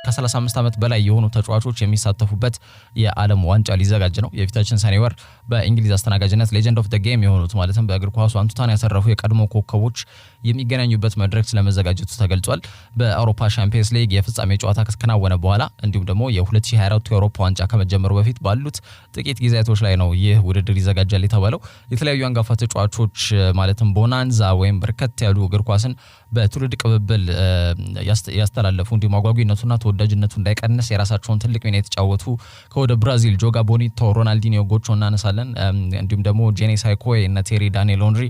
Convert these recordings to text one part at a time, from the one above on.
ከ35 ዓመት በላይ የሆኑ ተጫዋቾች የሚሳተፉበት የዓለም ዋንጫ ሊዘጋጅ ነው። የፊታችን ሰኔ ወር በእንግሊዝ አስተናጋጅነት ሌጀንድ ኦፍ ዘ ጌም የሆኑት ማለትም በእግር ኳሱ አንቱታን ያተረፉ የቀድሞ ኮከቦች የሚገናኙበት መድረክ ስለመዘጋጀቱ ተገልጿል። በአውሮፓ ቻምፒየንስ ሊግ የፍጻሜ ጨዋታ ከተከናወነ በኋላ እንዲሁም ደግሞ የ2024 የአውሮፓ ዋንጫ ከመጀመሩ በፊት ባሉት ጥቂት ጊዜያቶች ላይ ነው ይህ ውድድር ይዘጋጃል የተባለው። የተለያዩ አንጋፋ ተጫዋቾች ማለትም ቦናንዛ ወይም በርከት ያሉ እግር ኳስን በትውልድ ቅብብል ያስተላለፉ እንዲሁም አጓጊነቱና ተወዳጅነቱ እንዳይቀንስ የራሳቸውን ትልቅ ሚና የተጫወቱ ከወደ ብራዚል ጆጋ ቦኒቶ፣ ሮናልዲኒዮ ጎቾ እናነሳለን። እንዲሁም ደግሞ ጄኔ ሳይኮይ እና ቴሪ ዳንኤል ኦንሪ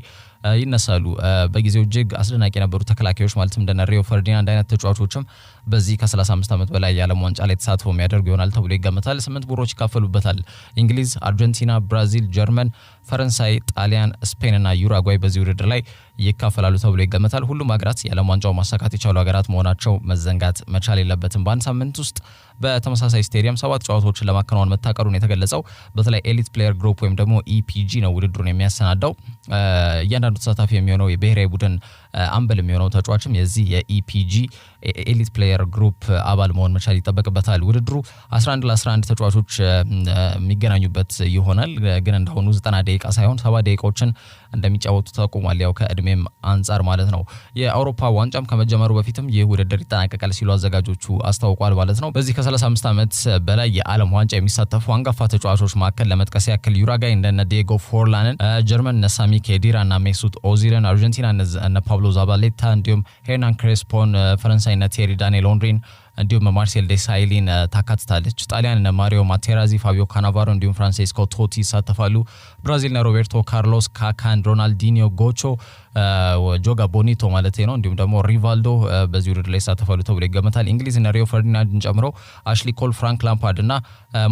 ይነሳሉ። በጊዜው እጅግ አስደናቂ የነበሩ ተከላካዮች ማለትም እንደ ሪዮ ፈርዲናንድ አይነት ተጫዋቾችም በዚህ ከ35 ዓመት በላይ የዓለም ዋንጫ ላይ ተሳትፎ የሚያደርጉ ይሆናል ተብሎ ይገመታል። 8 ቡድኖች ይካፈሉበታል። እንግሊዝ፣ አርጀንቲና፣ ብራዚል፣ ጀርመን፣ ፈረንሳይ፣ ጣሊያን፣ ስፔን እና ዩራጓይ በዚህ ውድድር ላይ ይካፈላሉ ተብሎ ይገመታል። ሁሉም ሀገራት የዓለም ዋንጫው ማሳካት የቻሉ ሀገራት መሆናቸው መዘንጋት መቻል የለበትም። በአንድ ሳምንት ውስጥ በተመሳሳይ ስቴዲየም 7 ጨዋታዎችን ለማከናወን መታቀዱን የተገለጸው በተለይ ኤሊት ፕሌየር ግሩፕ ወይም ደግሞ ኢፒጂ ነው ውድድሩን የሚያሰናዳው። እያንዳንዱ ተሳታፊ የሚሆነው የብሔራዊ ቡድን አምበል የሚሆነው ተጫዋችም የዚህ የኢፒጂ ኤሊት ፕሌየር ግሩፕ አባል መሆን መቻል ይጠበቅበታል። ውድድሩ 11 ለ11 ተጫዋቾች የሚገናኙበት ይሆናል። ግን እንደሆኑ 90 ደቂቃ ሳይሆን 70 ደቂቃዎችን እንደሚጫወቱ ተጠቁሟል። ያው ከእድሜም አንጻር ማለት ነው። የአውሮፓ ዋንጫም ከመጀመሩ በፊትም ይህ ውድድር ይጠናቀቃል ሲሉ አዘጋጆቹ አስታውቋል ማለት ነው። በዚህ ከ35 ዓመት በላይ የዓለም ዋንጫ የሚሳተፉ አንጋፋ ተጫዋቾች መካከል ለመጥቀስ ያክል ዩራጋይ እንደነ ዲየጎ ፎርላንን፣ ጀርመን እነ ሳሚ ኬዲራ እና ሜሱት ኦዚልን፣ አርጀንቲና እነ ፓብሎ ዛባሌታ እንዲሁም ሄርናን ክሬስፖን፣ ፈረንሳይ እነ ቴሪ ዳንኤል ኦንሪን እንዲሁም ማርሴል ዴሳይሊን ታካትታለች። ጣሊያን እነ ማሪዮ ማቴራዚ፣ ፋቢዮ ካናቫሮ እንዲሁም ፍራንሴስኮ ቶቲ ይሳተፋሉ። ብራዚልና ሮቤርቶ ካርሎስ፣ ካካን፣ ሮናልዲኒዮ ጎቾ፣ ጆጋ ቦኒቶ ማለት ነው እንዲሁም ደግሞ ሪቫልዶ በዚህ ውድድር ላይ ይሳተፋሉ ተብሎ ይገመታል። እንግሊዝ እነ ሪዮ ፈርዲናንድን ጨምሮ አሽሊ ኮል፣ ፍራንክ ላምፓርድ እና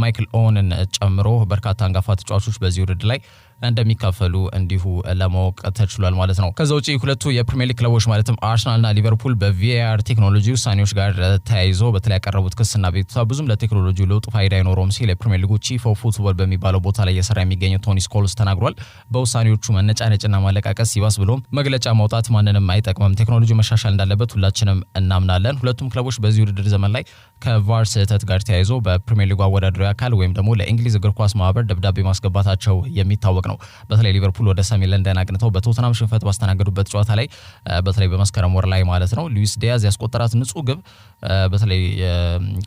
ማይክል ኦወንን ጨምሮ በርካታ አንጋፋ ተጫዋቾች በዚህ ውድድር ላይ እንደሚካፈሉ እንዲሁ ለማወቅ ተችሏል ማለት ነው። ከዛ ውጪ ሁለቱ የፕሪሚየር ሊግ ክለቦች ማለትም አርሰናልና ሊቨርፑል በቪኤአር ቴክኖሎጂ ውሳኔዎች ጋር ተያይዞ በተለይ ያቀረቡት ክስና ቤቱታ ብዙም ለቴክኖሎጂው ለውጥ ፋይዳ አይኖረውም ሲል የፕሪሚየር ሊጉ ቺፍ ኦፍ ፉትቦል በሚባለው ቦታ ላይ እየሰራ የሚገኘው ቶኒ ስኮልስ ተናግሯል። በውሳኔዎቹ መነጫነጭና ማለቃቀስ ሲባስ ብሎም መግለጫ ማውጣት ማንንም አይጠቅምም። ቴክኖሎጂ መሻሻል እንዳለበት ሁላችንም እናምናለን። ሁለቱም ክለቦች በዚህ ውድድር ዘመን ላይ ከቫር ስህተት ጋር ተያይዞ በፕሪሚየር ሊጉ አወዳዳሪ አካል ወይም ደግሞ ለእንግሊዝ እግር ኳስ ማህበር ደብዳቤ ማስገባታቸው የሚታወቅ ነው። በተለይ ሊቨርፑል ወደ ሰሜን ለንደን አቅንተው በቶተናም ሽንፈት ባስተናገዱበት ጨዋታ ላይ በተለይ በመስከረም ወር ላይ ማለት ነው ሉዊስ ዲያዝ ያስቆጠራት ንጹህ ግብ በተለይ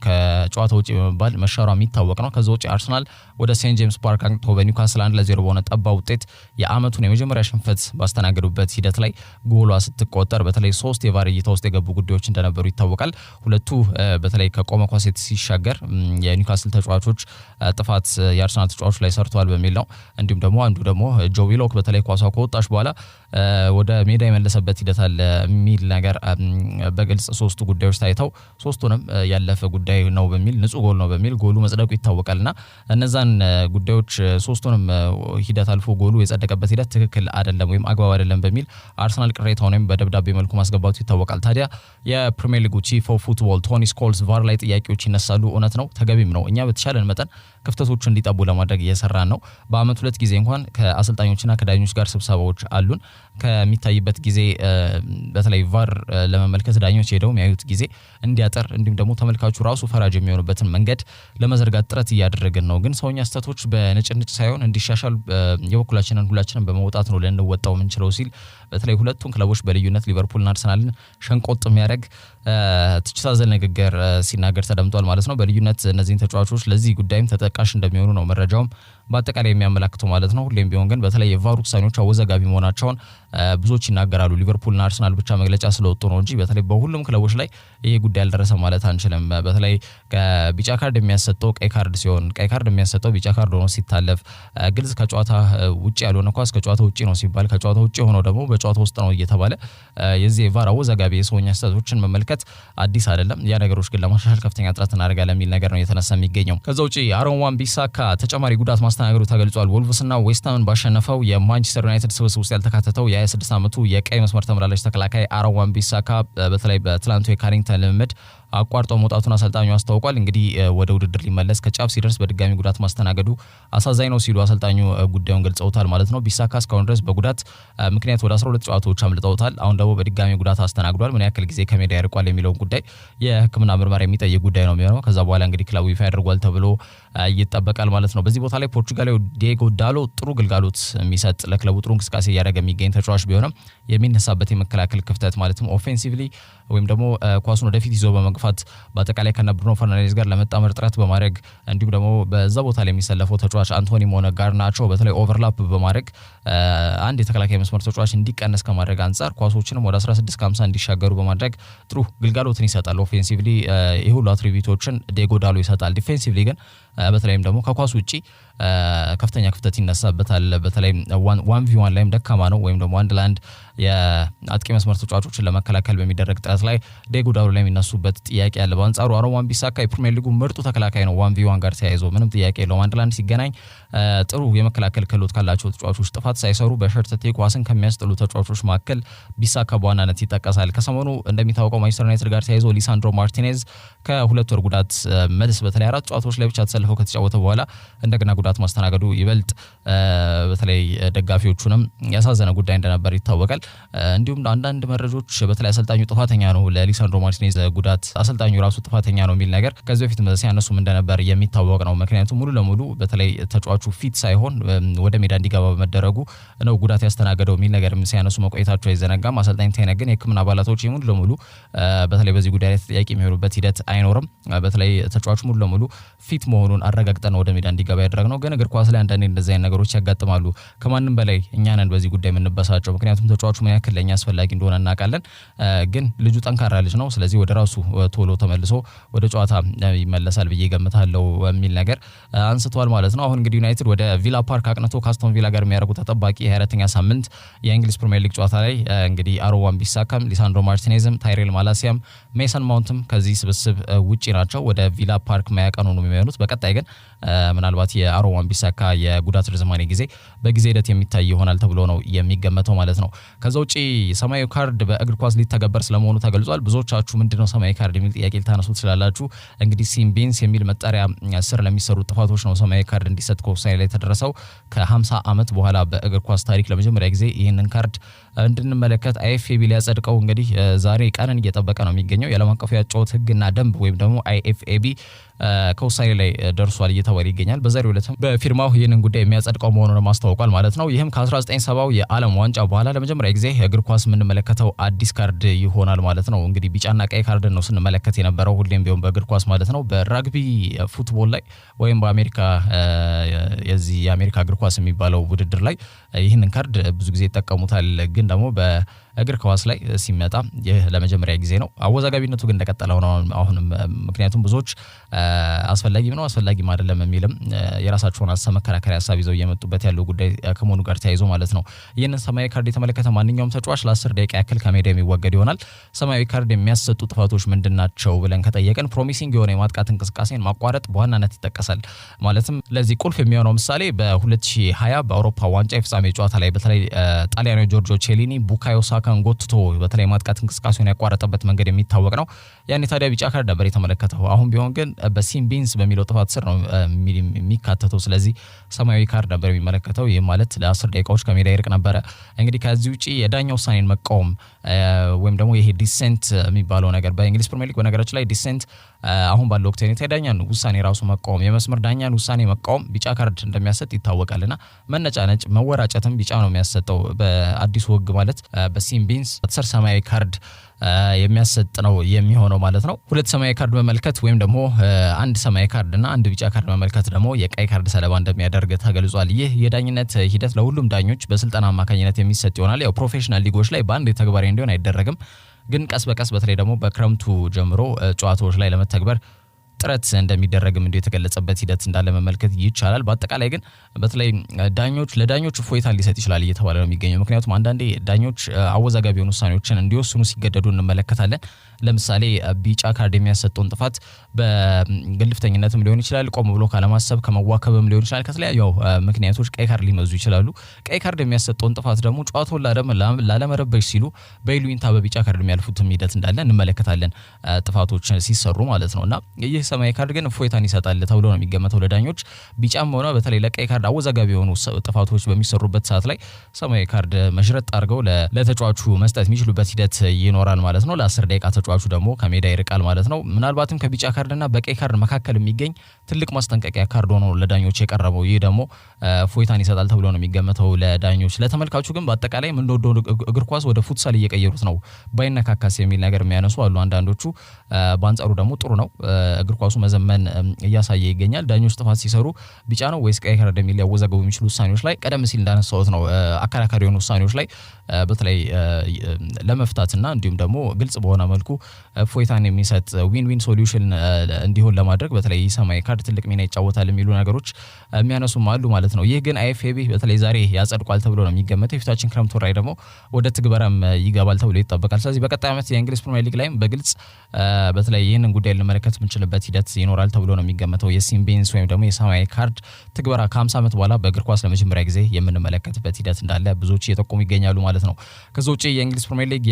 ከጨዋታ ውጪ በመባል መሻሯ የሚታወቅ ነው። ከዛ ውጪ አርሰናል ወደ ሴንት ጄምስ ፓርክ አቅንተው በኒውካስል 1-0 በሆነ ጠባ ውጤት የአመቱን የመጀመሪያ ሽንፈት ባስተናገዱበት ሂደት ላይ ጎሏ ስትቆጠር በተለይ 3 የቫር እይታ ውስጥ የገቡ ጉዳዮች እንደነበሩ ይታወቃል። ሁለቱ በተለይ ከቆመ ኳስ ሲሻገር የኒውካስል ተጫዋቾች ጥፋት የአርሰናል ተጫዋቾች ላይ ሰርተዋል በሚል ነው። እንዲሁም ደግሞ አንዱ ደግሞ ጆ ዊሎክ በተለይ ኳሷ ከወጣች በኋላ ወደ ሜዳ የመለሰበት ሂደት አለ የሚል ነገር በግልጽ ሶስቱ ጉዳዮች ታይተው ሶስቱንም ያለፈ ጉዳይ ነው በሚል ንጹህ ጎል ነው በሚል ጎሉ መጽደቁ ይታወቃልና እነዛን ጉዳዮች ሶስቱንም ሂደት አልፎ ጎሉ የጸደቀበት ሂደት ትክክል አይደለም ወይም አግባብ አይደለም በሚል አርሰናል ቅሬታውንም በደብዳቤ መልኩ ማስገባቱ ይታወቃል። ታዲያ የፕሪሚየር ሊጉ ቺፍ ኦፍ ፉትቦል ቶኒ ስኮልስ ቫር ላይ ጥያቄዎች ይነሳሉ። እውነት ነው፣ ተገቢም ነው። እኛ በተቻለን መጠን ክፍተቶች እንዲጠቡ ለማድረግ እየሰራን ነው። በአመት 2 ጊዜ እንኳን ከአሰልጣኞችና ከዳኞች ጋር ስብሰባዎች አሉን። ከሚታይበት ጊዜ በተለይ ቫር ለመመልከት ዳኞች ሄደው የሚያዩት ጊዜ እንዲያጠር እንዲሁም ደግሞ ተመልካቹ ራሱ ፈራጅ የሚሆንበትን መንገድ ለመዘርጋት ጥረት እያደረግን ነው። ግን ሰውኛ ስህተቶች በንጭንጭ ሳይሆን እንዲሻሻል የበኩላችንን ሁላችንን በመውጣት ነው ልንወጣው የምንችለው ሲል በተለይ ሁለቱን ክለቦች በልዩነት ሊቨርፑልና አርሰናልን ሸንቆጥ የሚያደርግ ትችት አዘል ንግግር ሲናገር ተደምጧል ማለት ነው። በልዩነት እነዚህን ተጫዋቾች ለዚህ ጉዳይም ተጠቃሽ እንደሚሆኑ ነው መረጃውም በአጠቃላይ የሚያመላክተው ማለት ነው። ሁሌም ቢሆን ግን በተለይ የቫር ውሳኔዎች አወዛጋቢ መሆናቸውን ብዙዎች ይናገራሉ። ሊቨርፑልና አርሰናል ብቻ መግለጫ ስለወጡ ነው እንጂ በተለይ በሁሉም ክለቦች ላይ ይሄ ጉዳይ አልደረሰ ማለት አንችልም። በተለይ ከቢጫ ካርድ የሚያሰጠው ቀይ ካርድ ሲሆን ቀይ ካርድ የሚያሰጠው ቢጫ ካርድ ሆኖ ሲታለፍ ግልጽ ከጨዋታ ውጪ ያልሆነ ኳስ ከጨዋታ ውጪ ነው ሲባል ከጨዋታ ውጪ ሆኖ ደግሞ በጨዋታ ውስጥ ነው እየተባለ የዚህ የቫር አወዛጋቢ የሰውኛ ስህተቶችን መመልከት አዲስ አይደለም። ያ ነገሮች ግን ለማሻሻል ከፍተኛ ጥረት እናደርጋለን የሚል ነገር ነው የተነሳ የሚገኘው። ከዛ ውጪ አሮን wan-bissaka ተጨማሪ ጉዳት ማስተናገዱ ተገልጿል። ወልቭስና ዌስትሃምን ባሸነፈው የማንቸስተር ዩናይትድ ስብስብ ውስጥ ያልተካተተው የ26 ዓመቱ የቀይ መስመር ተመላላሽ ተከላካይ አሮን wan-bissaka በተለይ በትላንቱ የካሪንግተን ልምምድ አቋርጦ መውጣቱን አሰልጣኙ አስታውቋል። እንግዲህ ወደ ውድድር ሊመለስ ከጫፍ ሲደርስ በድጋሚ ጉዳት ማስተናገዱ አሳዛኝ ነው ሲሉ አሰልጣኙ ጉዳዩን ገልጸውታል ማለት ነው። ቢሳካ እስካሁን ድረስ በጉዳት ምክንያት ወደ 12 ጨዋታዎች አምልጠውታል። አሁን ደግሞ በድጋሚ ጉዳት አስተናግዷል። ምን ያክል ጊዜ ከሜዳ ያርቋል የሚለውን ጉዳይ የሕክምና ምርመራ የሚጠይቅ ጉዳይ ነው የሚሆነው። ከዛ በኋላ እንግዲህ ክለቡ ይፋ ያደርጓል ተብሎ ይጠበቃል ማለት ነው። በዚህ ቦታ ላይ ፖርቹጋላዊ ዲዬጎ ዳሎ ጥሩ ግልጋሎት የሚሰጥ ለክለቡ ጥሩ እንቅስቃሴ እያደረገ የሚገኝ ተጫዋች ቢሆንም የሚነሳበት የመከላከል ክፍተት ማለትም ኦፌንሲቭሊ ወይም ደግሞ ኳሱን ወደፊት ይዞ በመግፋት በአጠቃላይ ከነ ብሩኖ ፈርናንዴዝ ጋር ለመጣመር ጥረት በማድረግ እንዲሁም ደግሞ በዛ ቦታ ላይ የሚሰለፈው ተጫዋች አንቶኒ ሞነጋርናቾ በተለይ ኦቨርላፕ በማድረግ አንድ የተከላካይ መስመር ተጫዋች እንዲቀነስ ከማድረግ አንጻር ኳሶችንም ወደ 16-50 እንዲሻገሩ በማድረግ ጥሩ ግልጋሎትን ይሰጣል። ኦፌንሲቭሊ የሁሉ አትሪቢዩቶችን ዲዬጎ ዳሎ ይሰጣል። ዲፌንሲቭሊ ግን በተለይም ደግሞ ከኳስ ውጪ ከፍተኛ ክፍተት ይነሳበታል። በተለይ 1v1 ላይም ደካማ ነው ወይም ደግሞ አንድ ለአንድ የአጥቂ መስመር ተጫዋቾችን ለመከላከል በሚደረግ ጥረት ላይ ዲዬጎ ዳሎ ላይ የሚነሱበት ጥያቄ ያለ። በአንጻሩ አሮን wan-bissaka የፕሪሚየር ሊጉ ምርጡ ተከላካይ ነው። 1v1 ጋር ተያይዞ ምንም ጥያቄ የለውም። አንድ ለአንድ ሲገናኝ ጥሩ የመከላከል ክህሎት ካላቸው ተጫዋቾች ጥፋት ሳይሰሩ በሸርተቴ ኳስን ከሚያስጥሉ ተጫዋቾች መካከል ቢሳካ በዋናነት ይጠቀሳል። ከሰሞኑ እንደሚታወቀው ማንቸስተር ዩናይትድ ጋር ተያይዞ ሊሳንድሮ ማርቲኔዝ ከሁለት ወር ጉዳት መልስ በተለይ 4 ጨዋታዎች ላይ ብቻ ተሰልፈው ከተጫወተ በኋላ እንደገና ጉዳት ማስተናገዱ ይበልጥ በተለይ ደጋፊዎቹንም ያሳዘነ ጉዳይ እንደነበር ይታወቃል። እንዲሁም አንዳንድ መረጃዎች በተለይ አሰልጣኙ ጥፋተኛ ነው ለሊሳንድሮ ማርቲኔዝ ጉዳት አሰልጣኙ ራሱ ጥፋተኛ ነው የሚል ነገር ከዚህ በፊት ሲያነሱም እንደነበር የሚታወቅ ነው። ምክንያቱም ሙሉ ለሙሉ በተለይ ተጫዋቹ ፊት ሳይሆን ወደ ሜዳ እንዲገባ በመደረጉ ነው ጉዳት ያስተናገደው የሚል ነገር ሲያነሱ መቆየታቸው አይዘነጋም። አሰልጣኝ ቴነ ግን የሕክምና አባላቶች ሙሉ ለሙሉ በተለይ በዚህ ጉዳይ ላይ ተጠያቂ የሚሆኑበት ሂደት አይኖርም። በተለይ ተጫዋቹ ሙሉ ለሙሉ ፊት መሆኑን አረጋግጠን ወደ ሜዳ እንዲገባ ያደረግነው። ግን እግር ኳስ ላይ አንዳንዴ እንደዚህ አይነት ነገሮች ያጋጥማሉ። ከማንም በላይ እኛ ነን በዚህ ጉዳይ የምንበሳጨው። ምክንያቱም ተጫዋቹ ምን ያክል ለኛ አስፈላጊ እንደሆነ እናውቃለን። ግን ልጁ ጠንካራ ልጅ ነው። ስለዚህ ወደ ራሱ ቶሎ ተመልሶ ወደ ጨዋታ ይመለሳል ብዬ ገምታለሁ የሚል ነገር አንስቷል ማለት ነው። አሁን እንግዲህ ዩናይትድ ወደ ቪላ ፓርክ አቅንቶ ከአስቶን ቪላ ጋር የሚያደርጉት ተጠባቂ የ24ኛ ሳምንት የእንግሊዝ ፕሪሚየር ሊግ ጨዋታ ላይ እንግዲህ አሮን wan-bissaka ሊሳንድሮ ማርቲኔዝም ታይሬል ማላሲያም ሜሰን ማውንትም ከዚህ ስብስብ ውጪ ናቸው። ወደ ቪላ ፓርክ ማያቀኑ ነው የሚሆኑት። በቀጣይ ግን ምናልባት የአሮን wan-bissaka የጉዳት ርዝማኔ ጊዜ በጊዜ ሂደት የሚታይ ይሆናል ተብሎ ነው የሚገመተው ማለት ነው። ከዛ ውጪ ሰማያዊ ካርድ በእግር ኳስ ሊተገበር ስለመሆኑ ተገልጿል። ብዙዎቻችሁ ምንድነው ሰማያዊ ካርድ የሚል ጥያቄ ልታነሱ ትችላላችሁ። እንግዲህ ሲምቢንስ የሚል መጠሪያ ስር ለሚሰሩ ጥፋቶች ነው ሰማያዊ ካርድ እንዲሰጥ ከውሳኔ ላይ ተደረሰው። ከ50 ዓመት በኋላ በእግር ኳስ ታሪክ ለመጀመሪያ ጊዜ ይህንን ካርድ እንድንመለከት አይኤፍኤቢ ሊያጸድቀው እንግዲህ ዛሬ ቀንን እየጠበቀ ነው የሚገኘው። የዓለም አቀፉ የጨዋታ ሕግና ደንብ ወይም ደግሞ አይኤፍኤቢ ከውሳኔ ላይ ደርሷል እየተባለ ይገኛል። በዛሬው ዕለት በፊርማው ይህንን ጉዳይ የሚያጸድቀው መሆኑን ማስታወቋል ማለት ነው። ይህም ከ1970 የዓለም ዋንጫ በኋላ ለመጀመሪያ ጊዜ እግር ኳስ የምንመለከተው አዲስ ካርድ ይሆናል ማለት ነው። እንግዲህ ቢጫና ቀይ ካርድ ነው ስንመለከት የነበረው ሁሌም ቢሆን በእግር ኳስ ማለት ነው። በራግቢ ፉትቦል ላይ ወይም በአሜሪካ የዚህ የአሜሪካ እግር ኳስ የሚባለው ውድድር ላይ ይህንን ካርድ ብዙ ጊዜ ይጠቀሙታል። ግን ደግሞ በእግር ኳስ ላይ ሲመጣ ይህ ለመጀመሪያ ጊዜ ነው። አወዛጋቢነቱ ግን እንደቀጠለው ነው አሁንም። ምክንያቱም ብዙዎች አስፈላጊም ነው አስፈላጊም አይደለም የሚልም የራሳቸውን መከራከሪያ ሀሳብ ይዘው እየመጡበት ያለው ጉዳይ ከመሆኑ ጋር ተያይዞ ማለት ነው። ይህንን ሰማያዊ ካርድ የተመለከተ ማንኛውም ተጫዋች ለ10 ደቂቃ ያክል ከሜዳ የሚወገድ ይሆናል። ሰማያዊ ካርድ የሚያሰጡ ጥፋቶች ምንድናቸው ብለን ከጠየቅን ፕሮሚሲንግ የሆነ የማጥቃት እንቅስቃሴን ማቋረጥ በዋናነት ይጠቀሳል። ማለትም ለዚህ ቁልፍ የሚሆነው ምሳሌ በ2020 በአውሮፓ ዋንጫ የፍጻሜ ጨዋታ ላይ በተለይ ጣሊያናዊ ጆርጆ ቼሊኒ ቡካዮ ሳካን ጎትቶ በተለይ ማጥቃት እንቅስቃሴውን ያቋረጠበት መንገድ የሚታወቅ ነው። ያኔ ታዲያ ቢጫ ካርድ ነበር የተመለከተው። አሁን ቢሆን ግን በሲምቢንስ በሚለው ጥፋት ስር ነው የሚካተተው። ስለዚህ ሰማያዊ ካርድ ነበር የሚመለከተው። ይህ ማለት ለ10 ደቂቃዎች ከሜዳ ይርቅ ነበረ። እንግዲህ ከዚህ ውጪ የዳኛ ውሳኔን መቃወም ወይም ደግሞ ይሄ ዲሴንት የሚባለው ነገር በእንግሊዝ ፕሪሚየር ሊግ በነገራችን ላይ ዲሴንት አሁን ባለው ወቅት የዳኛን ውሳኔ ራሱ መቃወም የመስመር ዳኛን ውሳኔ መቃወም ቢጫ ካርድ እንደሚያሰጥ ይታወቃልና መነጫነጭ መወራጨትም ቢጫ ነው የሚያሰጠው በአዲሱ ሕግ ማለት በሲምቢንስ 10 ሰማያዊ ካርድ የሚያሰጥ ነው የሚሆነው ማለት ነው። 2 ሰማያዊ ካርድ መመልከት ወይም ደግሞ አንድ ሰማያዊ ካርድና አንድ ቢጫ ካርድ መመልከት ደግሞ የቀይ ካርድ ሰለባ እንደሚያደርግ ተገልጿል። ይህ የዳኝነት ሂደት ለሁሉም ዳኞች በስልጠና አማካኝነት የሚሰጥ ይሆናል። ያው ፕሮፌሽናል ሊጎች ላይ በአንድ ተግባራዊ እንዲሆን አይደረግም፣ ግን ቀስ በቀስ በተለይ ደግሞ በክረምቱ ጀምሮ ጨዋታዎች ላይ ለመተግበር ጥረት እንደሚደረግም እንዲሁ የተገለጸበት ሂደት እንዳለ መመልከት ይቻላል። በአጠቃላይ ግን በተለይ ለዳኞች እፎይታ ሊሰጥ ይችላል እየተባለ ነው የሚገኘው። ምክንያቱም አንዳንዴ ዳኞች አወዛጋቢ የሆኑ ውሳኔዎችን እንዲወስኑ ሲገደዱ እንመለከታለን። ለምሳሌ ቢጫ ካርድ የሚያሰጠውን ጥፋት በግልፍተኝነትም ሊሆን ይችላል፣ ቆም ብሎ ካለማሰብ ከመዋከብም ሊሆን ይችላል። ከተለያዩ ምክንያቶች ቀይ ካርድ ሊመዙ ይችላሉ። ቀይ ካርድ የሚያሰጠውን ጥፋት ደግሞ ጨዋታውን ላለመረበሽ ሲሉ በይሉኝታ በቢጫ ካርድ የሚያልፉትም ሂደት እንዳለ እንመለከታለን፣ ጥፋቶች ሲሰሩ ማለት ነውና ይህ ሰማያዊ ካርድ ግን እፎይታን ይሰጣል ተብሎ ነው የሚገመተው ለዳኞች። ቢጫም ሆነ በተለይ ለቀይ ካርድ አወዛጋቢ የሆኑ ጥፋቶች በሚሰሩበት ሰዓት ላይ ሰማያዊ ካርድ መሽረጥ አድርገው ለተጫዋቹ መስጠት የሚችሉበት ሂደት ይኖራል ማለት ነው። ለ10 ደቂቃ ተጫዋቹ ደግሞ ከሜዳ ይርቃል ማለት ነው። ምናልባትም ከቢጫ ካርድና በቀይ ካርድ መካከል የሚገኝ ትልቅ ማስጠንቀቂያ ካርድ ሆኖ ለዳኞች የቀረበው ይህ ደግሞ እፎይታን ይሰጣል ተብሎ ነው የሚገመተው ለዳኞች። ለተመልካቹ ግን በአጠቃላይ እንደወደው እግር ኳስ ወደ ፉትሳል እየቀየሩት ነው ባይነካካስ የሚል ነገር የሚያነሱ አሉ አንዳንዶቹ። በአንጻሩ ደግሞ ጥሩ ነው፣ እግር ኳሱ መዘመን እያሳየ ይገኛል። ዳኞች ጥፋት ሲሰሩ ቢጫ ነው ወይስ ቀይ ካርድ የሚል ሊያወዛገቡ የሚችሉ ውሳኔዎች ላይ ቀደም ሲል እንዳነሳሁት ነው አከራካሪ የሆኑ ውሳኔዎች ላይ በተለይ ለመፍታትና እንዲሁም ደግሞ ግልጽ በሆነ መልኩ እፎይታን የሚሰጥ ዊን ዊን ሶሉሽን እንዲሆን ለማድረግ በተለይ ሰማያዊ ካርድ ትልቅ ሚና ይጫወታል የሚሉ ነገሮች የሚያነሱም አሉ ማለት ነው። ይህ ግን አይኤፍኤቢ በተለይ ዛሬ ያጸድቋል ተብሎ ነው የሚገመተው። የፊታችን ክረምት ወር ላይ ደግሞ ወደ ትግበራም ይገባል ተብሎ ይጠበቃል። ስለዚህ በቀጣይ ዓመት የእንግሊዝ ፕሪሚየር ሊግ ላይም በግልጽ በተለይ ይህንን ጉዳይ ልንመለከት የምንችልበት ሂደት ይኖራል ተብሎ ነው የሚገመተው። የሲን ቤንስ ወይም ደግሞ የሰማያዊ ካርድ ትግበራ ከ50 ዓመት በኋላ በእግር ኳስ ለመጀመሪያ ጊዜ የምንመለከትበት ሂደት እንዳለ ብዙዎች እየጠቆሙ ይገኛሉ ማለት ነው። ከዛ ውጪ የእንግሊዝ ፕሪሚየር ሊግ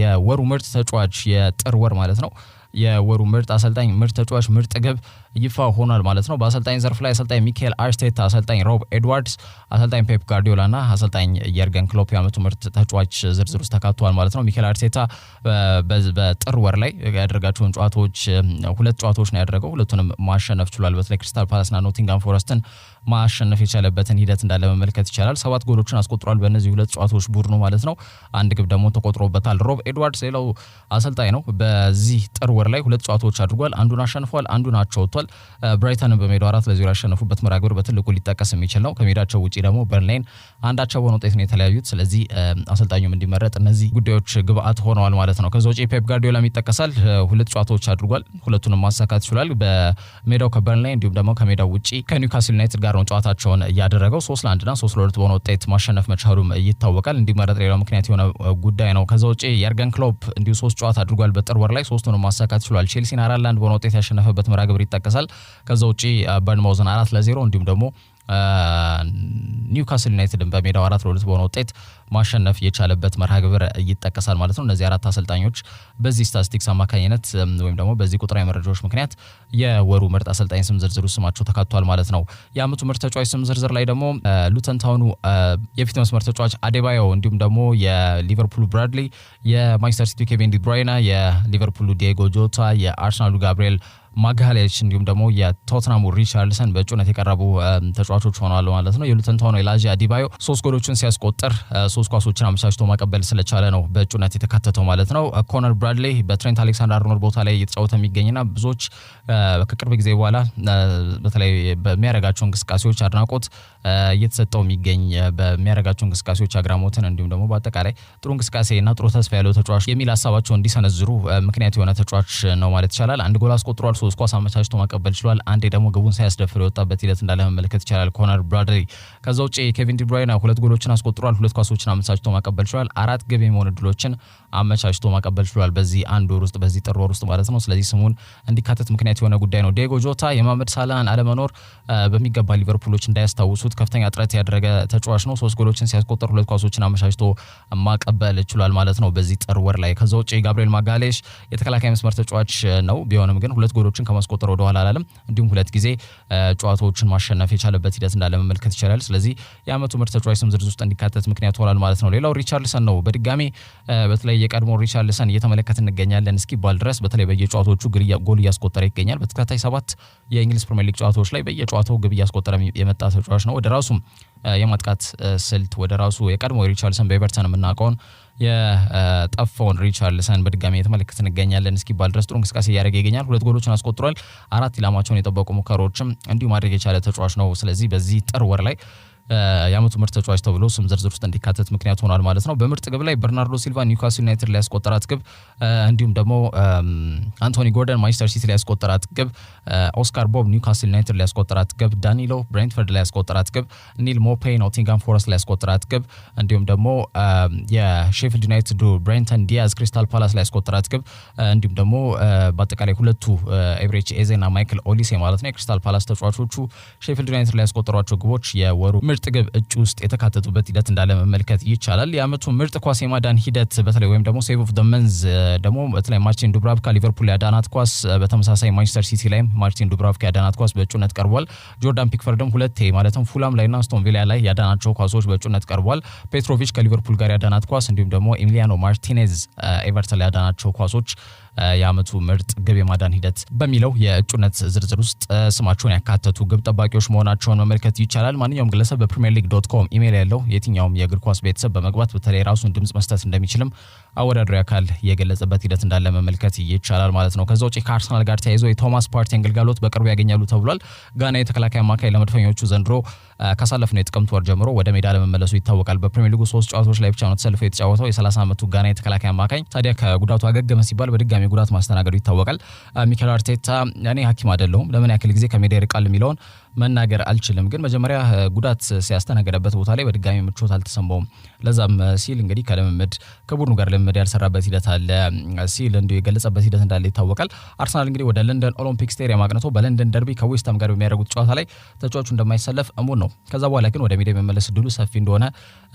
የወሩ ምርጥ ተጫዋች የጥር ወር ማለት ነው የወሩ ምርጥ አሰልጣኝ፣ ምርጥ ተጫዋች፣ ምርጥ ግብ ይፋ ሆኗል ማለት ነው። በአሰልጣኝ ዘርፍ ላይ አሰልጣኝ ሚካኤል አርቴታ፣ አሰልጣኝ ሮብ ኤድዋርድስ፣ አሰልጣኝ ፔፕ ጋርዲዮላና አሰልጣኝ የርገን ክሎፕ የዓመቱ ምርጥ ተጫዋች ዝርዝር ውስጥ ተካተዋል ማለት ነው። ሚካኤል አርቴታ በጥር ወር ላይ ያደረጋቸውን ጨዋታዎች 2 ጨዋታዎች ነው ያደረገው፣ ሁለቱንም ማሸነፍ ችሏል። በተለይ ክሪስታል ፓላስና ኖቲንጋም ፎረስትን ማሸነፍ የቻለበትን ሂደት እንዳለ መመልከት ይቻላል። 7 ጎሎችን አስቆጥሯል በእነዚህ 2 ጨዋታዎች ቡድኑ ማለት ነው። 1 ግብ ደግሞ ተቆጥሮበታል። ሮብ ኤድዋርድስ ሌላው አሰልጣኝ ነው። በዚህ ጥር ወር ላይ 2 ጨዋታዎች አድርጓል። አንዱን አሸንፏል፣ አንዱን አቻ ወጥቷል። ብራይተንን በሜዳው 4-0 ያሸነፉበት መርሃ ግብር በትልቁ ሊጠቀስ የሚችል ነው። ከሜዳቸው ውጪ ደግሞ በርንሌይን 1-1 በሆነ ውጤት ነው የተለያዩት። ስለዚህ አሰልጣኙም እንዲመረጥ እነዚህ ጉዳዮች ግብአት ሆነዋል ማለት ነው። ከዛ ውጪ ፔፕ ጋርዲዮላም ይጠቀሳል። 2 ጨዋታዎች አድርጓል፣ ሁለቱንም ማሳካት ይችላል። በሜዳው ከበርንሌይን እንዲሁም ደግሞ ከሜዳው ውጪ ከኒውካስል ዩናይትድ ጋር ነው ጨዋታቸውን እያደረገው 3-1 እና 3-2 በሆነ ውጤት ማሸነፍ መቻሉም ይታወቃል። እንዲመረጥ ሌላው ምክንያት የሆነ ጉዳይ ነው። ከዛ ውጪ የርገን ክሎፕ እንዲሁ 3 ጨዋታ አድርጓል በጥር ወር ላይ 3ቱንም ማሳካት ይችላል። ቼልሲን 4-1 በሆነ ውጤት ያሸነፈበት መርሃ ግብር ይጠቀሳል። ከዛ ውጪ በርንማውዝን 4-0 እንዲሁም ደግሞ ኒውካስል ዩናይትድን በሜዳው 4-2 በሆነ ውጤት ማሸነፍ የቻለበት መርሃ ግብር ይጠቀሳል ማለት ነው። እነዚህ 4 አሰልጣኞች በዚህ ስታቲስቲክስ አማካኝነት ወይም ደግሞ በዚህ ቁጥራዊ መረጃዎች ምክንያት የወሩ ምርጥ አሰልጣኝ ስም ዝርዝር ውስጥ ስማቸው ተካቷል ማለት ነው። የዓመቱ ምርጥ ተጫዋች ስም ዝርዝር ላይ ደግሞ ሉተን ታውኑ የፊት መስመር ተጫዋች አዴባዮ፣ እንዲሁም ደግሞ የሊቨርፑሉ ብራድሊ፣ የማንቸስተር ሲቲ ኬቪን ዲ ብሩይነ፣ የሊቨርፑሉ ዲዬጎ ጆታ፣ የአርሰናሉ ጋብሪኤል ማጋሌሽ እንዲሁም ደግሞ የቶትናሙ ሪቻርልሰን በእጩነት የቀረቡ ተጫዋቾች ሆነዋል ማለት ነው። የሉተን ታውን ኤላጂ አዲባዮ 3 ጎሎችን ሲያስቆጥር 3 ኳሶችን አመቻችቶ ማቀበል ስለቻለ ነው በእጩነት የተካተተው ማለት ነው። ኮነር ብራድሊ በትሬንት አሌክሳንደር-አርኖልድ ቦታ ላይ እየተጫወተ የሚገኝና ብዙዎች ከቅርብ ጊዜ በኋላ በተለይ በሚያደርጋቸው እንቅስቃሴዎች አድናቆት እየተሰጠው የሚገኝ በሚያደርጋቸው እንቅስቃሴዎች አግራሞትን እንዲሁም ደግሞ በአጠቃላይ ጥሩ እንቅስቃሴና ጥሩ ተስፋ ያለው ተጫዋች የሚል ሀሳባቸውን እንዲሰነዝሩ ምክንያት የሆነ ተጫዋች ነው ማለት ይቻላል። 1 ጎል አስቆጥሯል፣ 3 ኳስ አመቻችቶ ማቀበል ችሏል። አንዴ ደግሞ ግቡን ሳያስደፍር የወጣበት ሂደት እንዳለ መመልከት ይቻላል ኮነር ብራድሊ። ከዛ ውጪ ኬቪን ዲ ብሩይነ 2 ጎሎችን አስቆጥሯል፣ 2 ኳሶችን አመቻችቶ ማቀበል ችሏል። 4 ግብ የመሆን እድሎችን አመቻችቶ ማቀበል ችሏል በዚህ አንድ ወር ውስጥ በዚህ ጥር ወር ውስጥ ማለት ነው። ስለዚህ ስሙን እንዲካተት ምክንያት የሆነ ጉዳይ ነው። ዲዬጎ ጆታ የመሐመድ ሳላህን አለመኖር በሚገባ ሊቨርፑሎች እንዳያስታውሱት ከፍተኛ ጥረት ያደረገ ተጫዋች ነው። 3 ጎሎችን ሲያስቆጥር 2 ኳሶችን አመቻችቶ ማቀበል ችሏል ማለት ነው በዚህ ጥር ወር ላይ። ከዛ ውጪ ጋብሪኤል ማጋሌሽ የተከላካይ መስመር ተጫዋች ነው። ቢሆንም ግን 2 ጎሎችን ከማስቆጠር ወደ ኋላ አላለም። እንዲሁም 2 ጊዜ ጨዋታዎችን ማሸነፍ የቻለበት ሂደት እንዳለ መመልከት ይቻላል። ስለዚህ የዓመቱ ምርጥ ተጫዋች ስም ዝርዝር ውስጥ እንዲካተት ምክንያት ሆኗል ማለት ነው። ሌላው ሪቻርልሰን ነው። በድጋሚ በተለይ የቀድሞ ሪቻርልሰን እየተመለከት እንገኛለን እስኪባል ድረስ በተለይ በየጨዋታዎቹ ጎል እያስቆጠረ ይገኛል። በተከታታይ 7 የእንግሊዝ ፕሪሚየር ሊግ ጨዋታዎች ላይ በየጨዋታው ግብ እያስቆጠረ የመጣ ተጫዋች ነው። ወደ ራሱም የማጥቃት ስልት ወደ ራሱ የቀድሞ ሪቻርልሰን በኤቨርተን የምናውቀውን የጠፋውን ሪቻርልሰን በድጋሚ የተመለከት እንገኛለን እስኪባል ድረስ ጥሩ እንቅስቃሴ እያደረገ ይገኛል። 2 ጎሎችን አስቆጥሯል። 4 ኢላማቸውን የጠበቁ ሙከራዎችም እንዲሁ ማድረግ የቻለ ተጫዋች ነው። ስለዚህ በዚህ ጥር ወር ላይ የዓመቱ ምርጥ ተጫዋች ተብሎ ስም ዝርዝር ውስጥ እንዲካተት ምክንያት ሆኗል ማለት ነው። በምርጥ ግብ ላይ በርናርዶ ሲልቫ ኒውካስል ዩናይትድ ላይ ያስቆጠራት ግብ፣ እንዲሁም ደግሞ አንቶኒ ጎርደን ማንቸስተር ሲቲ ላይ ያስቆጠራት ግብ፣ ኦስካር ቦብ ኒውካስል ዩናይትድ ላይ ያስቆጠራት ግብ፣ ዳኒሎ ብሬንትፈርድ ላይ ያስቆጠራት ግብ፣ ኒል ሞፔ ኖቲንጋም ፎረስት ላይ ያስቆጠራት ግብ፣ እንዲሁም ደግሞ የሼፊልድ ዩናይትድ ብሬንተን ዲያዝ ክሪስታል ፓላስ ላይ ያስቆጠራት ግብ፣ እንዲሁም ደግሞ በአጠቃላይ ሁለቱ ኤብሬቺ ኤዜና ማይክል ኦሊሴ ማለት ነው የክሪስታል ፓላስ ተጫዋቾቹ ሼፊልድ ዩናይትድ ላይ ያስቆጠሯቸው ግቦች የወሩ ምርጥ ግብ እጩ ውስጥ የተካተቱበት ሂደት እንዳለ መመልከት ይቻላል። የዓመቱ ምርጥ ኳስ የማዳን ሂደት በተለይ ወይም ደግሞ ሴቭ ኦፍ ዘ መንዝ ደግሞ በተለይ ማርቲን ዱብራቭካ ሊቨርፑል ያዳናት ኳስ፣ በተመሳሳይ ማንቸስተር ሲቲ ላይም ማርቲን ዱብራቭካ ያዳናት ኳስ በእጩነት ቀርቧል። ጆርዳን ፒክፈርድም ሁለቴ ማለትም ፉላም ላይና አስቶን ቪላ ላይ ያዳናቸው ኳሶች በእጩነት ቀርቧል። ፔትሮቪች ከሊቨርፑል ጋር ያዳናት ኳስ እንዲሁም ደግሞ ኤሚሊያኖ ማርቲኔዝ ኤቨርተን ላይ ያዳናቸው ኳሶች የዓመቱ ምርጥ ግብ የማዳን ሂደት በሚለው የእጩነት ዝርዝር ውስጥ ስማቸውን ያካተቱ ግብ ጠባቂዎች መሆናቸውን መመልከት ይቻላል። ማንኛውም ግለሰብ በፕሪሚየርሊግ.com ኢሜል ያለው የትኛውም የእግር ኳስ ቤተሰብ በመግባት በተለይ ራሱን ድምጽ መስጠት እንደሚችልም አወዳዳሪ አካል የገለጸበት ሂደት እንዳለ መመልከት ይቻላል ማለት ነው። ከዛ ውጪ ከአርሰናል ጋር ተያይዞ የቶማስ ፓርቲን ግልጋሎት በቅርቡ ያገኛሉ ተብሏል። ጋና የተከላካይ አማካይ ለመድፈኞቹ ዘንድሮ ካሳለፍነው የጥቅምት ወር ጀምሮ ወደ ሜዳ ለመመለሱ ይታወቃል። በፕሪሚየር ሊጉ 3 ጨዋታዎች ላይ ብቻ ነው ተሰልፎ የተጫወተው የ30 ዓመቱ ጋና የተከላካይ አማካይ ታዲያ ከጉዳቱ አገገመ ሲባል በድጋሚ ጉዳት ማስተናገዱ ይታወቃል። ሚኬል አርቴታ እኔ ሐኪም አይደለሁም ለምን ያክል ጊዜ ከሜዳ ይርቃል የሚለውን መናገር አልችልም፣ ግን መጀመሪያ ጉዳት ሲያስተናገደበት ቦታ ላይ በድጋሚ ምቾት አልተሰማውም። ለዛም ሲል እንግዲህ ከልምምድ ከቡድኑ ጋር ልምምድ ያልሰራበት ሂደት አለ ሲል እንዲሁ የገለጸበት ሂደት እንዳለ ይታወቃል። አርሰናል እንግዲህ ወደ ለንደን ኦሎምፒክ ስቴዲየም አቅንቶ በለንደን ደርቢ ከዌስትሃም ጋር በሚያደርጉት ጨዋታ ላይ ተጫዋቹ እንደማይሰለፍ እሙን ነው። ከዛ በኋላ ግን ወደ ሜዳ የመመለስ እድሉ ሰፊ እንደሆነ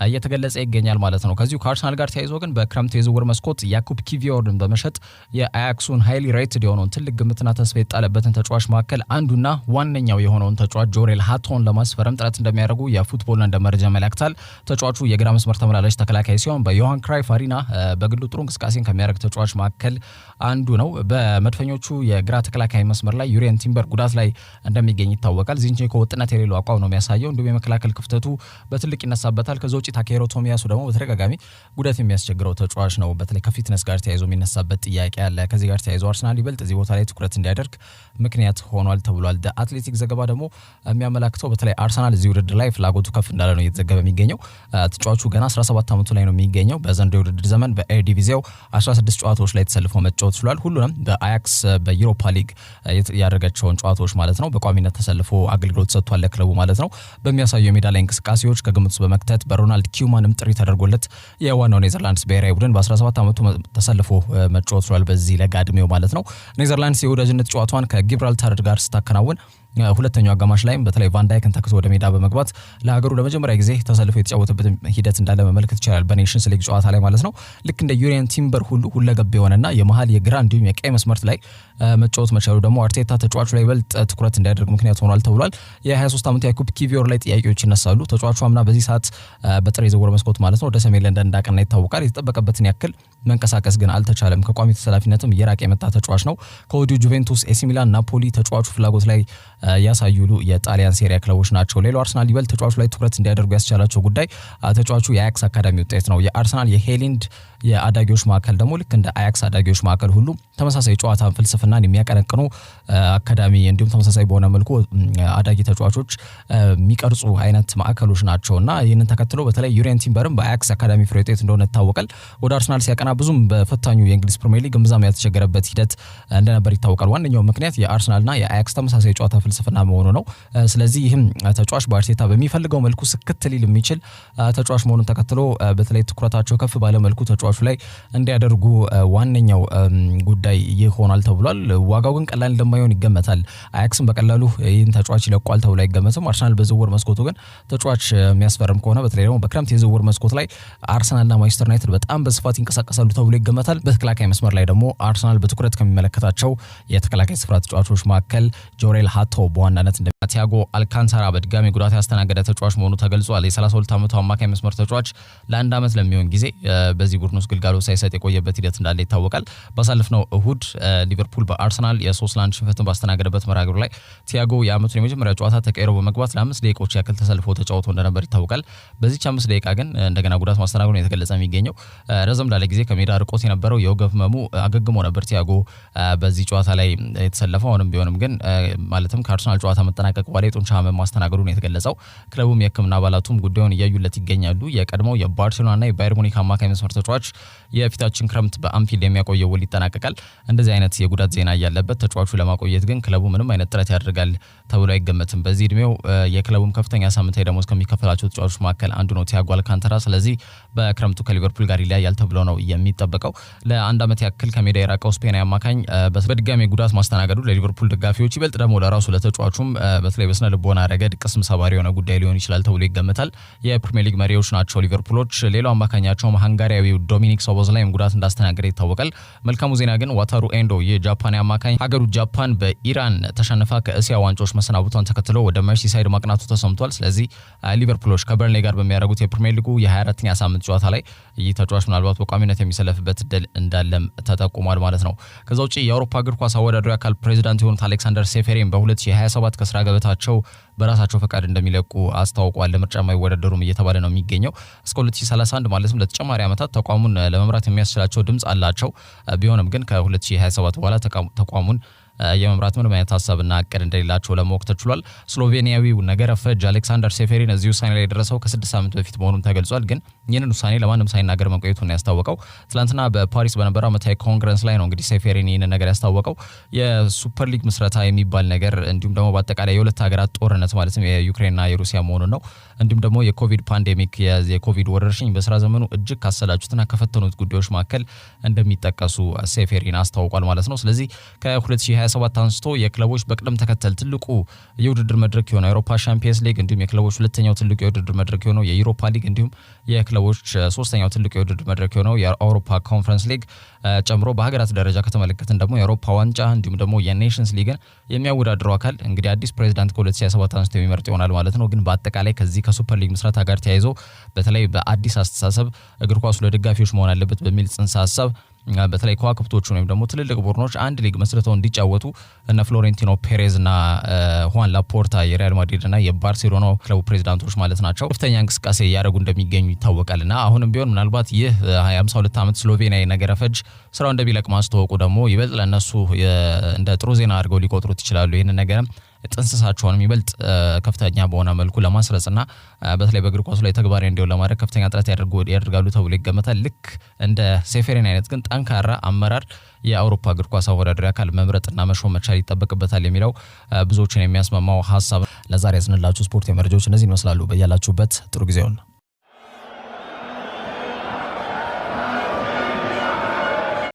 እየተገለጸ ይገኛል ማለት ነው። ከዚሁ ከአርሰናል ጋር ተያይዞ ግን በክረምቱ የዝውውር መስኮት ያኩብ ኪቪዮርን በመሸጥ የአያክሱን ሃይሊ ሬትድ የሆነውን ትልቅ ግምትና ተስፋ የጣለበትን ተጫዋች መካከል አንዱና ዋነኛው የሆነውን ተጫዋች ጆሬል ሃቶን ለማስፈረም ጥረት እንደሚያደርጉ የፉትቦል እንደ መረጃ መላክታል። ተጫዋቹ የግራ መስመር ተመላላሽ ተከላካይ ሲሆን በዮሃን ክራይፍ አሪና በግሉ ጥሩ እንቅስቃሴን ከሚያደርግ ተጫዋች መካከል አንዱ ነው። በመድፈኞቹ የግራ ተከላካይ መስመር ላይ ዩሪየን ቲምበር ጉዳት ላይ እንደሚገኝ ይታወቃል። ዚንቼንኮ ወጥነት የሌለው አቋም ነው የሚያሳየው፣ እንዲሁም የመከላከል ክፍተቱ በትልቅ ይነሳበታል። ከዛ ውጪ ታኬሮ ቶሚያሱ ደግሞ በተደጋጋሚ ጉዳት የሚያስቸግረው ተጫዋች ነው። በተለይ ከፊትነስ ጋር ተያይዞ የሚነሳበት ጥያቄ አለ። ከዚህ ጋር ተያይዞ አርሰናል ይበልጥ እዚህ ቦታ ላይ ትኩረት እንዲያደርግ ምክንያት ሆኗል ተብሏል። አትሌቲክ ዘገባ ደግሞ የሚያመላክተው በተለይ አርሰናል እዚህ ውድድር ላይ ፍላጎቱ ከፍ እንዳለ ነው እየተዘገበ የሚገኘው። ተጫዋቹ ገና 17 ዓመቱ ላይ ነው የሚገኘው። በዘንድሮው የውድድር ዘመን በኤርዲቪዚያው 16 ጨዋታዎች ላይ ተሰልፎ መጫወት ችሏል። ሁሉንም በአያክስ በዩሮፓ ሊግ ያደረጋቸውን ጨዋታዎች ማለት ነው በቋሚነት ተሰልፎ አገልግሎት ሰጥቷል ለክለቡ ማለት ነው። በሚያሳዩ የሜዳ ላይ እንቅስቃሴዎች ከግምት ውስጥ በመክተት በሮናልድ ኪውማንም ጥሪ ተደርጎለት የዋናው ኔዘርላንድስ ብሔራዊ ቡድን በ17 ዓመቱ ተሰልፎ መጫወት ችሏል በዚህ ለጋ ዕድሜው ማለት ነው። ኔዘርላንድስ የወዳጅነት ጨዋታዋን ከጊብራልታር ጋር ስታከናውን ሁለተኛው አጋማሽ ላይም በተለይ ቫን ዳይክን ተክቶ ወደ ሜዳ በመግባት ለሀገሩ ለመጀመሪያ ጊዜ ተሰልፎ የተጫወተበት ሂደት እንዳለ መመልከት ይቻላል በኔሽንስ ሊግ ጨዋታ ላይ ማለት ነው። ልክ እንደ ዩሪየን ቲምበር ሁሉ ሁለገብ የሆነና የመሃል የግራ እንዲሁም የቀይ መስመር ላይ መጫወት መቻሉ ደግሞ አርቴታ ተጫዋቹ ላይ ይበልጥ ትኩረት እንዲያደርግ ምክንያት ሆኗል ተብሏል። የ23 ዓመቱ ያኩብ ኪቪዮር ላይ ጥያቄዎች ይነሳሉ። ተጫዋቹ አምና በዚህ ሰዓት በጥር የዝውውር መስኮት ማለት ነው ወደ ሰሜን ለንደን እንዳቀና ይታወቃል። የተጠበቀበትን ያክል መንቀሳቀስ ግን አልተቻለም። ከቋሚ ተሰላፊነትም እየራቀ የመጣ ተጫዋች ነው። ከወዲሁ ጁቬንቱስ፣ ኤሲ ሚላን፣ ናፖሊ ተጫዋቹ ፍላጎት ላይ ያሳዩሉ የጣሊያን ሴሪያ ክለቦች ናቸው። ሌላው አርሰናል ይበልጥ ተጫዋቹ ላይ ትኩረት እንዲያደርጉ ያስቻላቸው ጉዳይ ተጫዋቹ የአያክስ አካዳሚ ውጤት ነው። የአርሰናል የሄሊንድ የአዳጊዎች ማዕከል ደግሞ ልክ እንደ አያክስ አዳጊዎች ማዕከል ሁሉ ተመሳሳይ ጨዋታ ፍልስፍናን የሚያቀነቅኑ አካዳሚ እንዲሁም ተመሳሳይ በሆነ መልኩ አዳጊ ተጫዋቾች የሚቀርጹ አይነት ማዕከሎች ናቸውና ይህንን ተከትሎ በተለይ ዩሪየን ቲምበርም በአያክስ አካዳሚ ፍሬ ውጤት እንደሆነ ይታወቃል። ወደ አርሰናል ሲያቀና ብዙም በፈታኙ የእንግሊዝ ፕሪሚየር ሊግ እምብዛም ያልተቸገረበት ሂደት እንደነበር ይታወቃል። ዋነኛው ምክንያት የአርሰናልና የአያክስ ተመሳሳይ ጨዋታ ፍልስፍና መሆኑ ነው። ስለዚህ ይህም ተጫዋች በአርቴታ በሚፈልገው መልኩ ስክት ሊል የሚችል ተጫዋች መሆኑን ተከትሎ በተለይ ትኩረታቸው ከፍ ባለ መልኩ ተጫዋቹ ላይ እንዲያደርጉ ዋነኛው ጉዳይ ይሆናል ተብሏል። ዋጋው ግን ቀላል እንደማይሆን ይገመታል። አያክስም በቀላሉ ይህን ተጫዋች ይለቋል ተብሎ አይገመትም። አርሰናል በዝውውር መስኮቱ ግን ተጫዋች የሚያስፈርም ከሆነ በተለይ ደግሞ በክረምት የዝውውር መስኮት ላይ አርሰናልና ማንቸስተር ዩናይትድ በጣም በስፋት ይንቀሳቀሳሉ ተብሎ ይገመታል። በተከላካይ መስመር ላይ ደግሞ አርሰናል በትኩረት ከሚመለከታቸው የተከላካይ ስፍራ ተጫዋቾች መካከል ጆሬል ሃቶ በዋናነት እንደ ቲያጎ አልካንታራ በድጋሚ ጉዳት ያስተናገደ ተጫዋች መሆኑ ተገልጿል። የ32 ዓመቱ አማካይ መስመር ተጫዋች ለአንድ ዓመት ለሚሆን ጊዜ በዚህ ቡድን ውስጥ ግልጋሎት ሳይሰጥ የቆየበት ሂደት እንዳለ ይታወቃል። ባሳለፍነው እሁድ ሊቨርፑል በአርሰናል የ3-1 ሽንፈትን ባስተናገደበት መርሃ ግብር ላይ ቲያጎ የዓመቱን የመጀመሪያ ጨዋታ ተቀይሮ በመግባት ለ5 ደቂቃዎች ያክል ተሰልፎ ተጫውቶ እንደነበር ይታወቃል። በዚህች 5 ደቂቃ ግን እንደገና ጉዳት ማስተናገዱን የተገለጸ የሚገኘው ረዘም ላለ ጊዜ ከሜዳ ርቆት የነበረው የወገብ ህመሙ አገግሞ ነበር ቲያጎ በዚህ ጨዋታ ላይ የተሰለፈው። አሁንም ቢሆንም ግን ማለትም ከአርሰናል ጨዋታ መጠናቀቅ ከተጠናቀቀ በኋላ የጡንቻ ህመም ማስተናገዱን የተገለጸው ክለቡም የህክምና አባላቱም ጉዳዩን እያዩለት ይገኛሉ። የቀድሞው የባርሴሎናና የባየር ሙኒክ አማካይ መስመር ተጫዋች የፊታችን ክረምት በአንፊልድ የሚያቆየው ውል ይጠናቀቃል። እንደዚህ አይነት የጉዳት ዜና ያለበት ተጫዋቹ ለማቆየት ግን ክለቡ ምንም አይነት ጥረት ያደርጋል ተብሎ አይገመትም። በዚህ እድሜው የክለቡም ከፍተኛ ሳምንታዊ ደሞዝ ከሚከፈላቸው ተጫዋቾች መካከል አንዱ ነው ቲያጎ አልካንተራ። ስለዚህ በክረምቱ ከሊቨርፑል ጋር ይለያያል ተብሎ ነው የሚጠበቀው። ለአንድ ዓመት ያክል ከሜዳ የራቀው ስፔናዊ አማካኝ በድጋሚ ጉዳት ማስተናገዱ ለሊቨርፑል ደጋፊዎች ይበልጥ ደግሞ ለራሱ ለተጫዋቹም በተለይ በስነ ልቦና ረገድ ቅስም ሰባሪ የሆነ ጉዳይ ሊሆን ይችላል ተብሎ ይገመታል። የፕሪሚየር ሊግ መሪዎች ናቸው ሊቨርፑሎች። ሌላው አማካኛቸው ሃንጋሪያዊው ዶሚኒክ ሶቦዝላይም ጉዳት እንዳስተናገደ ይታወቃል። መልካሙ ዜና ግን ዋታሩ ኤንዶ የጃፓን አማካኝ ሀገሩ ጃፓን በኢራን ተሸንፋ ከእስያ ዋንጫዎች መሰናበቷን ተከትሎ ወደ መርሲሳይድ ማቅናቱ ተሰምቷል። ስለዚህ ሊቨርፑሎች ከበርንሌይ ጋር በሚያደርጉት የፕሪሚየር ሊጉ የ24ኛ ሳምንት ጨዋታ ላይ ይህ ተጫዋች ምናልባት በቋሚነት የሚሰለፍበት እድል እንዳለም ተጠቁሟል ማለት ነው። ከዛ ውጪ የአውሮፓ እግር ኳስ አወዳዳሪ አካል ፕሬዚዳንት የሆኑት አሌክሳንደር ሴፌሪን በ2027 ከስራ ገበታቸው በራሳቸው ፈቃድ እንደሚለቁ አስታውቀዋል። ለምርጫ ማይወዳደሩም እየተባለ ነው የሚገኘው። እስከ 2031 ማለትም ለተጨማሪ ዓመታት ተቋሙን ለመምራት የሚያስችላቸው ድምጽ አላቸው። ቢሆንም ግን ከ2027 በኋላ ተቋሙን የመምራት ምንም አይነት ሀሳብና እቅድ እንደሌላቸው ለማወቅ ተችሏል። ስሎቬኒያዊው ነገረ ፈጅ አሌክሳንደር ሴፌሪን እዚህ ውሳኔ ላይ የደረሰው ከ6 ሳምንት በፊት መሆኑን ተገልጿል። ግን ይህንን ውሳኔ ለማንም ሳይናገር መቆየቱን ያስታወቀው ትላንትና በፓሪስ በነበረው ዓመታዊ ኮንግረስ ላይ ነው እንግዲህ ሴፌሪን ይህንን ነገር ያስታወቀው። የሱፐር ሊግ ምስረታ የሚባል ነገር እንዲሁም ደግሞ በአጠቃላይ የሁለት ሀገራት ጦርነት ማለትም የዩክሬንና የሩሲያ መሆኑን ነው። እንዲሁም ደግሞ የኮቪድ ፓንዴሚክ የኮቪድ ወረርሽኝ በስራ ዘመኑ እጅግ ካሰላቹትና ከፈተኑት ጉዳዮች መካከል እንደሚጠቀሱ ሴፌሪን አስታውቋል ማለት ነው። ስለዚህ ከ2027 አንስቶ የክለቦች በቅደም ተከተል ትልቁ የውድድር መድረክ የሆነው የአውሮፓ ሻምፒየንስ ሊግ እንዲሁም የክለቦች ሁለተኛው ትልቁ የውድድር መድረክ የሆነው የዩሮፓ ሊግ እንዲሁም የክለቦች ሶስተኛው ትልቁ የውድድር መድረክ የሆነው የአውሮፓ ኮንፈረንስ ሊግ ጨምሮ በሀገራት ደረጃ ከተመለከትን ደግሞ የአውሮፓ ዋንጫ እንዲሁም ደግሞ የኔሽንስ ሊግን የሚያወዳድረው አካል እንግዲህ አዲስ ፕሬዚዳንት ከ2027 አንስቶ የሚመርጥ ይሆናል ማለት ነው። ግን በአጠቃላይ ከዚህ ከሱፐር ሊግ ምስረታ ጋር ተያይዞ በተለይ በአዲስ አስተሳሰብ እግር ኳሱ ለደጋፊዎች መሆን አለበት በሚል ጽንሰ ሀሳብ በተለይ ከዋክብቶቹ ወይም ደግሞ ትልልቅ ቡድኖች አንድ ሊግ መስርተው እንዲጫወቱ እነ ፍሎሬንቲኖ ፔሬዝ እና ሁዋን ላፖርታ የሪያል ማድሪድ እና የባርሴሎና ክለቡ ፕሬዚዳንቶች ማለት ናቸው ከፍተኛ እንቅስቃሴ እያደረጉ እንደሚገኙ ይታወቃልና አሁንም ቢሆን ምናልባት ይህ 52 ዓመት ስሎቬኒያዊ ነገረ ፈጅ ስራው እንደሚለቅ ማስተዋወቁ ደግሞ ይበልጥ ለእነሱ እንደ ጥሩ ዜና አድርገው ሊቆጥሩት ይችላሉ። ይህንን ነገርም ጥንስሳቸውንም ይበልጥ ከፍተኛ በሆነ መልኩ ለማስረጽና በተለይ በእግር ኳሱ ላይ ተግባራዊ እንዲሆን ለማድረግ ከፍተኛ ጥረት ያደርጋሉ ተብሎ ይገመታል። ልክ እንደ ሴፌሪን አይነት ግን ጠንካራ አመራር የአውሮፓ እግር ኳስ አወዳዳሪ አካል መምረጥና መሾም መቻል ይጠበቅበታል የሚለው ብዙዎችን የሚያስማማው ሀሳብ። ለዛሬ ያዝንላችሁ ስፖርት መረጃዎች እነዚህ ይመስላሉ። በያላችሁበት ጥሩ ጊዜ ይሁን።